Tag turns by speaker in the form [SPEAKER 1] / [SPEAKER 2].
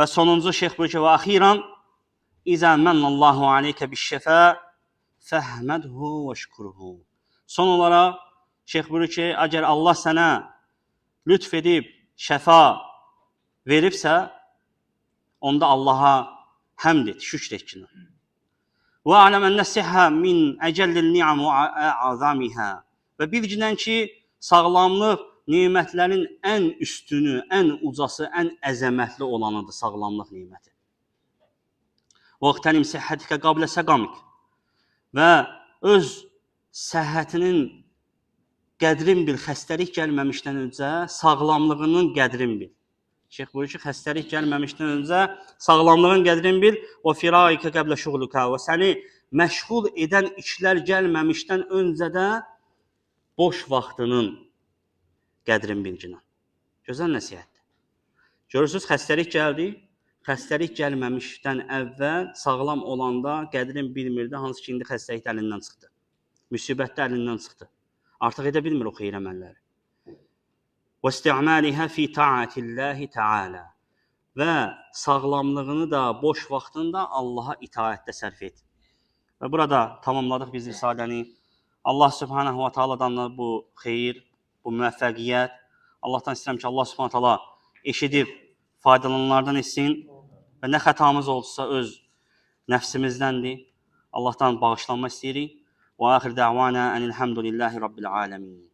[SPEAKER 1] Və sonuncu şeyx buyurur ki, və axiran İzə mənnəllahu aleykə bişşəfə fəhmədhu və şükruhu. Son olaraq şeyx buyurur ki, əgər Allah sənə lütf edib şəfa veribsə, onda Allaha həmd et, şükr et ki. Və aləm ənə sihhə min əcəllil ni'am və əzamihə. Və bilginən ki, sağlamlıq nemətlərin ən üstünü, ən ucası, ən əzəmətli olanıdır sağlamlıq neməti. وَاغْتَنِمْ سِحَّتِكَ قَبْلَ سَقَمِكَ. Və öz səhhətinin qədrin bil, xəstəlik gəlməmişdən öncə sağlamlığının qədrin bil. Şeyx buyurur ki, xəstəlik gəlməmişdən öncə sağlamlığın qədrin bil. وَفِرَائِكَ قَبْلَ شُغْلُكَ. Və səni məşğul edən işlər gəlməmişdən öncə də boş vaxtının qədrin bilginə. Gözəl nəsihətdir. Görürsünüz, xəstəlik gəldi. Xəstəlik gəlməmişdən əvvəl sağlam olanda qədrin bilmirdi, hansı ki, indi xəstəlik əlindən çıxdı. Müsibət də əlindən çıxdı. Artıq edə bilmir o xeyir əməlləri. وَاسْتِعْمَالِهَا فِي تَعَاتِ اللّٰهِ تَعَالَى. Və sağlamlığını da, boş vaxtını da Allaha itaətdə sərf et. Və burada tamamladıq biz risaləni. Allah Subhanahu wa Ta'aladan da bu xeyir, bu müvəffəqiyyət. Allahdan istəyirəm ki, Allah Subhanahu wa Ta'ala eşidib faydalananlardan etsin və nə xətamız olsa öz nəfsimizdəndir. Allahdan bağışlanma istəyirik. Və axir dəvana enilhamdülillahi rabbil aləmin.